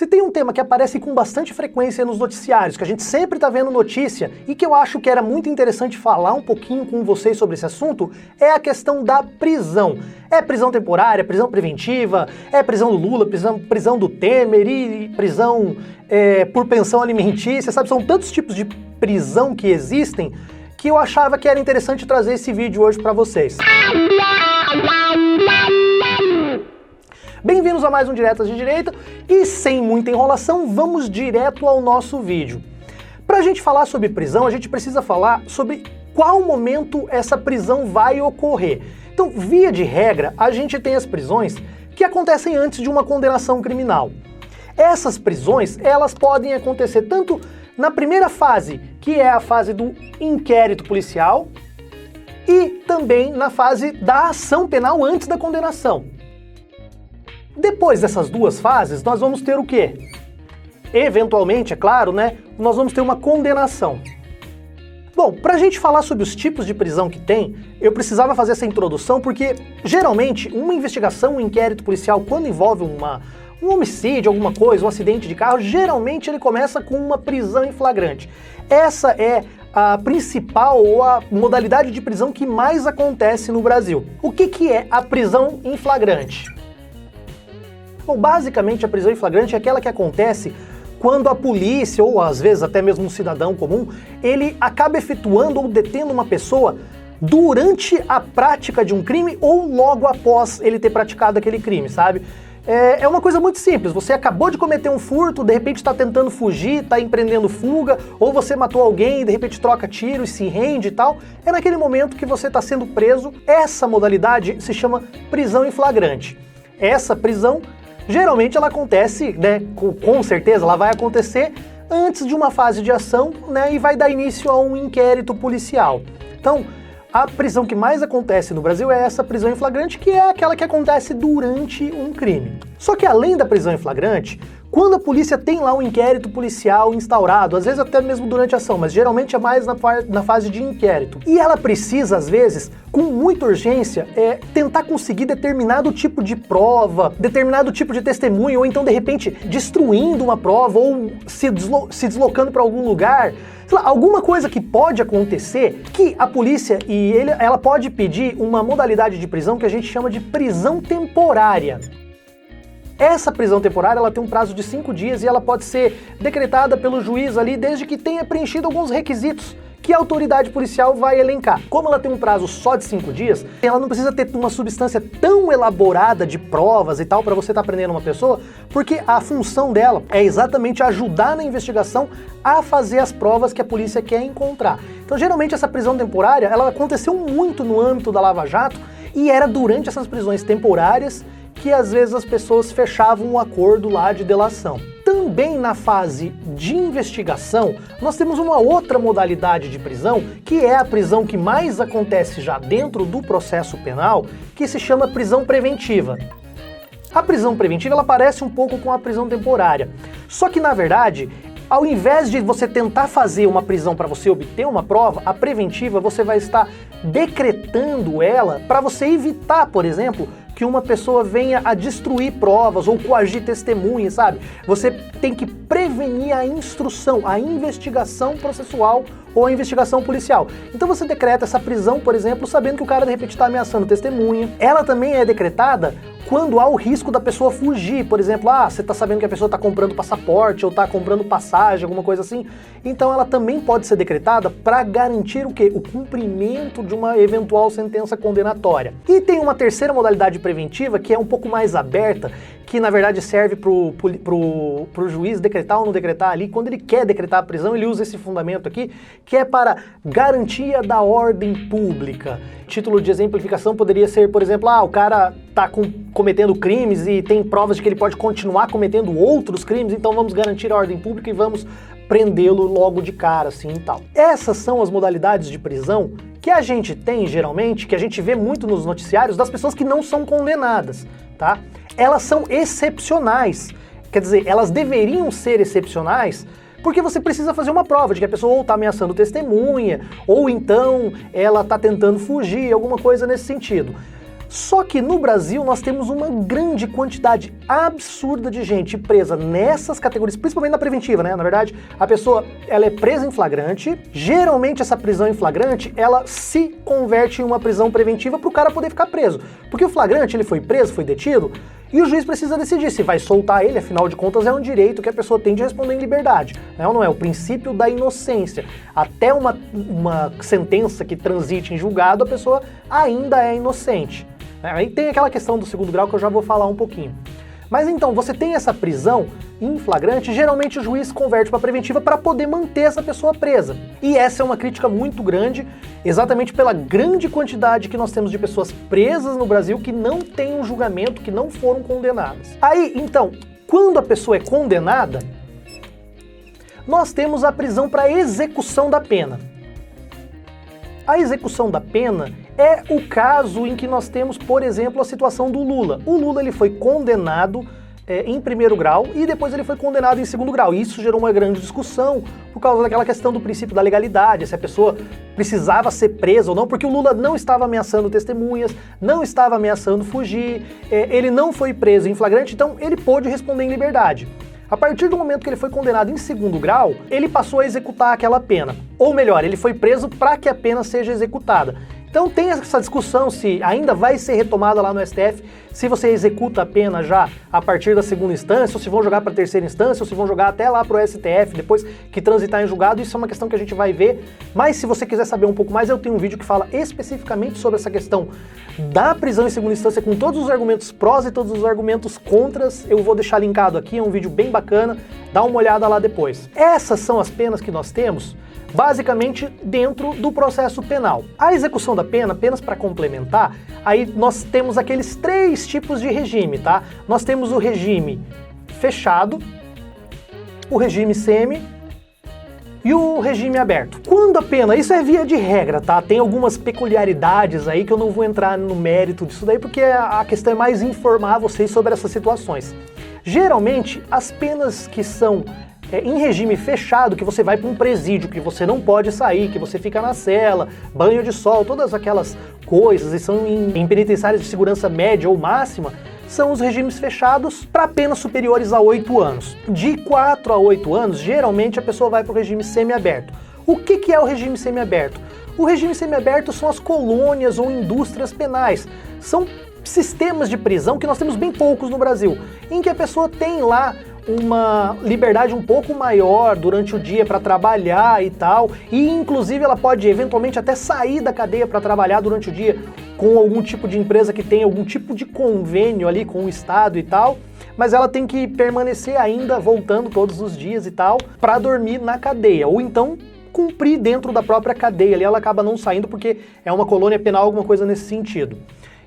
Se tem um tema que aparece com bastante frequência nos noticiários, que a gente sempre está vendo notícia, e que eu acho que era muito interessante falar um pouquinho com vocês sobre esse assunto, é a questão da prisão. É prisão temporária, prisão preventiva, é prisão do Lula, prisão do Temer e prisão por pensão alimentícia, sabe? São tantos tipos de prisão que existem que eu achava que era interessante trazer esse vídeo hoje para vocês. Bem-vindos a mais um Diretas de Direita e sem muita enrolação, vamos direto ao nosso vídeo. Para a gente falar sobre prisão, a gente precisa falar sobre qual momento essa prisão vai ocorrer. Então, via de regra, a gente tem as prisões que acontecem antes de uma condenação criminal. Essas prisões, elas podem acontecer tanto na primeira fase, que é a fase do inquérito policial, e também na fase da ação penal antes da condenação. Depois dessas duas fases, nós vamos ter o quê? Eventualmente, é claro, né? Nós vamos ter uma condenação. Bom, pra gente falar sobre os tipos de prisão que tem, eu precisava fazer essa introdução porque, geralmente, uma investigação, um inquérito policial, quando envolve um homicídio, alguma coisa, um acidente de carro, geralmente ele começa com uma prisão em flagrante. Essa é a principal ou a modalidade de prisão que mais acontece no Brasil. O que é a prisão em flagrante? Bom, basicamente a prisão em flagrante é aquela que acontece quando a polícia, ou às vezes até mesmo um cidadão comum, ele acaba efetuando ou detendo uma pessoa durante a prática de um crime ou logo após ele ter praticado aquele crime, sabe? É uma coisa muito simples, você acabou de cometer um furto, de repente está tentando fugir, está empreendendo fuga, ou você matou alguém, de repente troca tiro e se rende e tal, é naquele momento que você está sendo preso. Essa modalidade se chama prisão em flagrante. Essa prisão, geralmente ela acontece, né, com certeza ela vai acontecer antes de uma fase de ação, né, e vai dar início a um inquérito policial. Então, a prisão que mais acontece no Brasil é essa prisão em flagrante, que é aquela que acontece durante um crime. Só que além da prisão em flagrante, quando a polícia tem lá um inquérito policial instaurado, às vezes até mesmo durante a ação, mas geralmente é mais na fase de inquérito, e ela precisa, às vezes, com muita urgência, tentar conseguir determinado tipo de prova, determinado tipo de testemunho, ou então, de repente, destruindo uma prova, ou se deslocando para algum lugar, sei lá, alguma coisa que pode acontecer, que a polícia ela pode pedir uma modalidade de prisão que a gente chama de prisão temporária. Essa prisão temporária ela tem um prazo de 5 dias e ela pode ser decretada pelo juiz ali desde que tenha preenchido alguns requisitos que a autoridade policial vai elencar. Como ela tem um prazo só de 5 dias, ela não precisa ter uma substância tão elaborada de provas e tal para você estar prendendo uma pessoa, porque a função dela é exatamente ajudar na investigação a fazer as provas que a polícia quer encontrar. Então, geralmente, essa prisão temporária, ela aconteceu muito no âmbito da Lava Jato e era durante essas prisões temporárias que às vezes as pessoas fechavam um acordo lá de delação. Também na fase de investigação, nós temos uma outra modalidade de prisão, que é a prisão que mais acontece já dentro do processo penal, que se chama prisão preventiva. A prisão preventiva ela parece um pouco com a prisão temporária, só que na verdade, ao invés de você tentar fazer uma prisão para você obter uma prova, a preventiva você vai estar decretando ela para você evitar, por exemplo, que uma pessoa venha a destruir provas ou coagir testemunhas, sabe? Você tem que prevenir a instrução, a investigação processual ou a investigação policial. Então você decreta essa prisão, por exemplo, sabendo que o cara de repente está ameaçando testemunha. Ela também é decretada quando há o risco da pessoa fugir. Por exemplo, você está sabendo que a pessoa está comprando passaporte ou está comprando passagem, alguma coisa assim. Então ela também pode ser decretada para garantir o quê? O cumprimento de uma eventual sentença condenatória. E tem uma terceira modalidade preventiva que é um pouco mais aberta, que na verdade serve pro juiz decretar ou não decretar ali. Quando ele quer decretar a prisão, ele usa esse fundamento aqui, que é para garantia da ordem pública. Título de exemplificação poderia ser, por exemplo, o cara está cometendo crimes e tem provas de que ele pode continuar cometendo outros crimes, então vamos garantir a ordem pública e vamos prendê-lo logo de cara, assim e tal. Essas são as modalidades de prisão que a gente tem, geralmente, que a gente vê muito nos noticiários das pessoas que não são condenadas, tá? Elas são excepcionais, quer dizer, elas deveriam ser excepcionais porque você precisa fazer uma prova de que a pessoa ou está ameaçando testemunha, ou então ela está tentando fugir, alguma coisa nesse sentido. Só que no Brasil nós temos uma grande quantidade absurda de gente presa nessas categorias, principalmente na preventiva, né? Na verdade, a pessoa ela é presa em flagrante, geralmente essa prisão em flagrante, ela se converte em uma prisão preventiva para o cara poder ficar preso. Porque o flagrante, ele foi preso, foi detido, e o juiz precisa decidir se vai soltar ele, afinal de contas é um direito que a pessoa tem de responder em liberdade. Né? Ou não é? O princípio da inocência. Até uma sentença que transite em julgado, a pessoa ainda é inocente. Aí tem aquela questão do segundo grau que eu já vou falar um pouquinho. Mas então, você tem essa prisão em flagrante, geralmente o juiz converte para preventiva para poder manter essa pessoa presa. E essa é uma crítica muito grande, exatamente pela grande quantidade que nós temos de pessoas presas no Brasil que não têm um julgamento, que não foram condenadas. Aí, então, quando a pessoa é condenada, nós temos a prisão para execução da pena. A execução da pena é o caso em que nós temos, por exemplo, a situação do Lula. O Lula ele foi condenado em primeiro grau e depois ele foi condenado em segundo grau. E isso gerou uma grande discussão por causa daquela questão do princípio da legalidade, se a pessoa precisava ser presa ou não, porque o Lula não estava ameaçando testemunhas, não estava ameaçando fugir, ele não foi preso em flagrante, então ele pôde responder em liberdade. A partir do momento que ele foi condenado em segundo grau, ele passou a executar aquela pena. Ou melhor, ele foi preso para que a pena seja executada. Então tem essa discussão se ainda vai ser retomada lá no STF, se você executa a pena já a partir da segunda instância, ou se vão jogar para a terceira instância, ou se vão jogar até lá para o STF, depois que transitar em julgado. Isso é uma questão que a gente vai ver, mas se você quiser saber um pouco mais, eu tenho um vídeo que fala especificamente sobre essa questão da prisão em segunda instância, com todos os argumentos prós e todos os argumentos contras. Eu vou deixar linkado aqui, é um vídeo bem bacana, dá uma olhada lá depois. Essas são as penas que nós temos basicamente dentro do processo penal. A execução da pena, apenas para complementar, aí nós temos aqueles 3 tipos de regime, tá? Nós temos o regime fechado, o regime semi e o regime aberto. Quando a pena, isso é via de regra, tá? Tem algumas peculiaridades aí que eu não vou entrar no mérito disso daí, porque a questão é mais informar vocês sobre essas situações. Geralmente, as penas que são em regime fechado, que você vai para um presídio, que você não pode sair, que você fica na cela, banho de sol, todas aquelas coisas, e são em penitenciárias de segurança média ou máxima, são os regimes fechados para penas superiores a 8 anos. De 4 a 8 anos, geralmente a pessoa vai para o regime semiaberto. O que é o regime semiaberto? O regime semiaberto são as colônias ou indústrias penais. São sistemas de prisão que nós temos bem poucos no Brasil, em que a pessoa tem lá uma liberdade um pouco maior durante o dia para trabalhar e tal, e inclusive ela pode eventualmente até sair da cadeia para trabalhar durante o dia com algum tipo de empresa que tem algum tipo de convênio ali com o Estado e tal, mas ela tem que permanecer ainda voltando todos os dias e tal para dormir na cadeia, ou então cumprir dentro da própria cadeia ali, ela acaba não saindo porque é uma colônia penal, alguma coisa nesse sentido.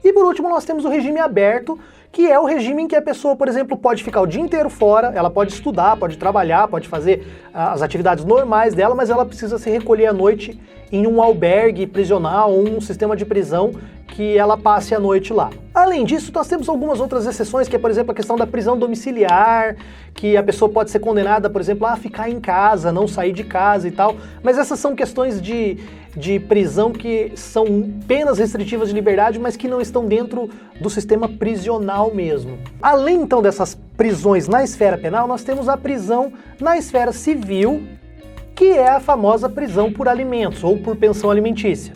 E por último nós temos o regime aberto, que é o regime em que a pessoa, por exemplo, pode ficar o dia inteiro fora, ela pode estudar, pode trabalhar, pode fazer as atividades normais dela, mas ela precisa se recolher à noite em um albergue prisional ou um sistema de prisão que ela passe a noite lá. Além disso, nós temos algumas outras exceções, que é, por exemplo, a questão da prisão domiciliar, que a pessoa pode ser condenada, por exemplo, a ficar em casa, não sair de casa e tal, mas essas são questões de prisão que são penas restritivas de liberdade, mas que não estão dentro do sistema prisional mesmo. Além, então, dessas prisões na esfera penal, nós temos a prisão na esfera civil, que é a famosa prisão por alimentos ou por pensão alimentícia.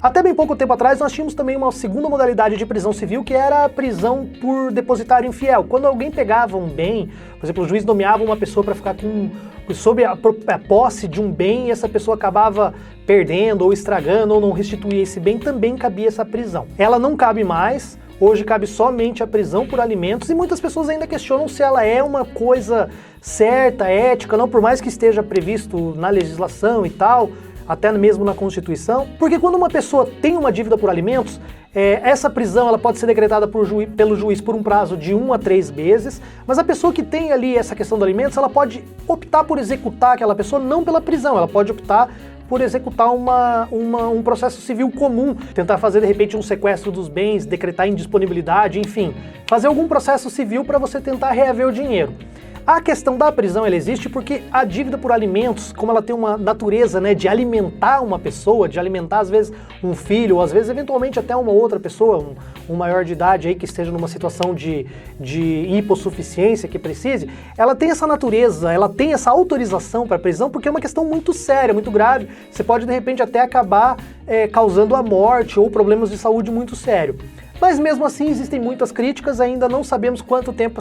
Até bem pouco tempo atrás nós tínhamos também uma segunda modalidade de prisão civil, que era a prisão por depositário infiel. Quando alguém pegava um bem, por exemplo, o juiz nomeava uma pessoa para ficar sob a posse de um bem e essa pessoa acabava perdendo ou estragando ou não restituía esse bem, também cabia essa prisão. Ela não cabe mais, hoje cabe somente a prisão por alimentos e muitas pessoas ainda questionam se ela é uma coisa certa, ética, não, por mais que esteja previsto na legislação e tal, até mesmo na Constituição, porque quando uma pessoa tem uma dívida por alimentos, essa prisão ela pode ser decretada pelo juiz por um prazo de 1 a 3 meses, mas a pessoa que tem ali essa questão dos alimentos, ela pode optar por executar aquela pessoa não pela prisão, ela pode optar por executar um processo civil comum, tentar fazer de repente um sequestro dos bens, decretar indisponibilidade, enfim, fazer algum processo civil para você tentar reaver o dinheiro. A questão da prisão, ela existe porque a dívida por alimentos, como ela tem uma natureza, né, de alimentar uma pessoa, de alimentar às vezes um filho, ou às vezes eventualmente até uma outra pessoa, um maior de idade aí que esteja numa situação de hipossuficiência que precise, ela tem essa natureza, ela tem essa autorização para prisão porque é uma questão muito séria, muito grave. Você pode de repente até acabar causando a morte ou problemas de saúde muito sério. Mas mesmo assim existem muitas críticas, ainda não sabemos quanto tempo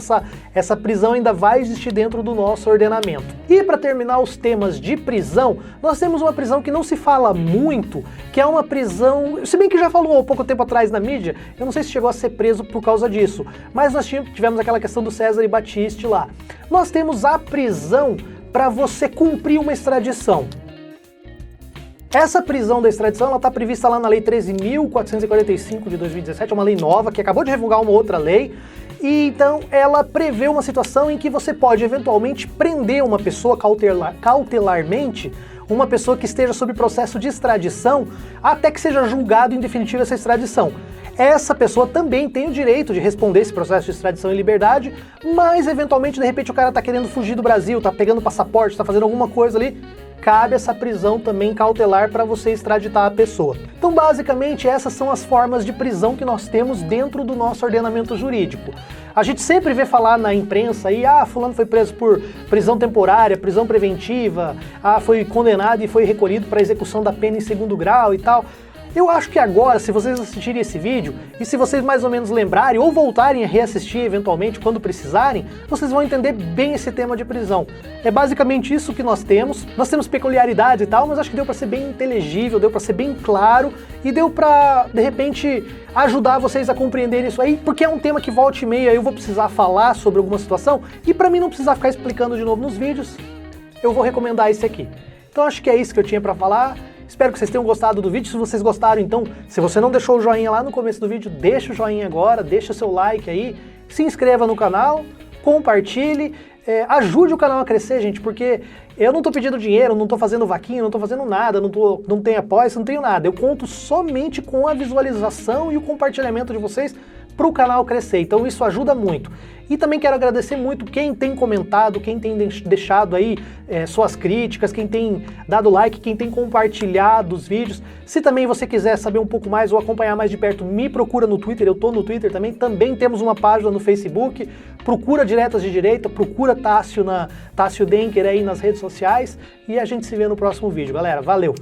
essa prisão ainda vai existir dentro do nosso ordenamento. E para terminar os temas de prisão, nós temos uma prisão que não se fala muito, que é uma prisão, se bem que já falou há pouco tempo atrás na mídia, eu não sei se chegou a ser preso por causa disso, mas nós tivemos aquela questão do Cesare Battisti lá. Nós temos a prisão para você cumprir uma extradição. Essa prisão da extradição está prevista lá na Lei 13.445 de 2017, é uma lei nova que acabou de revogar uma outra lei, e então ela prevê uma situação em que você pode eventualmente prender uma pessoa cautelarmente, uma pessoa que esteja sob processo de extradição, até que seja julgado em definitivo essa extradição. Essa pessoa também tem o direito de responder esse processo de extradição em liberdade, mas eventualmente de repente o cara está querendo fugir do Brasil, está pegando passaporte, está fazendo alguma coisa ali, cabe essa prisão também cautelar para você extraditar a pessoa. Então, basicamente, essas são as formas de prisão que nós temos dentro do nosso ordenamento jurídico. A gente sempre vê falar na imprensa aí, fulano foi preso por prisão temporária, prisão preventiva, foi condenado e foi recolhido para execução da pena em 2º grau e tal. Eu acho que agora, se vocês assistirem esse vídeo, e se vocês mais ou menos lembrarem, ou voltarem a reassistir eventualmente quando precisarem, vocês vão entender bem esse tema de prisão. É basicamente isso que nós temos peculiaridades e tal, mas acho que deu para ser bem inteligível, deu para ser bem claro, e deu para, de repente, ajudar vocês a compreenderem isso aí, porque é um tema que volta e meia eu vou precisar falar sobre alguma situação, e para mim não precisar ficar explicando de novo nos vídeos, eu vou recomendar esse aqui. Então acho que é isso que eu tinha para falar. Espero que vocês tenham gostado do vídeo. Se vocês gostaram, então, se você não deixou o joinha lá no começo do vídeo, deixa o joinha agora, deixa o seu like aí, se inscreva no canal, compartilhe, ajude o canal a crescer, gente, porque eu não tô pedindo dinheiro, não tô fazendo vaquinha, não tô fazendo nada, não tenho apoio, não tenho nada. Eu conto somente com a visualização e o compartilhamento de vocês para o canal crescer, então isso ajuda muito. E também quero agradecer muito quem tem comentado, quem tem deixado aí suas críticas, quem tem dado like, quem tem compartilhado os vídeos. Se também você quiser saber um pouco mais ou acompanhar mais de perto, me procura no Twitter, eu tô no Twitter também. Também temos uma página no Facebook, procura Diretas de Direita, procura Tássio Denker aí nas redes sociais e a gente se vê no próximo vídeo. Galera, valeu!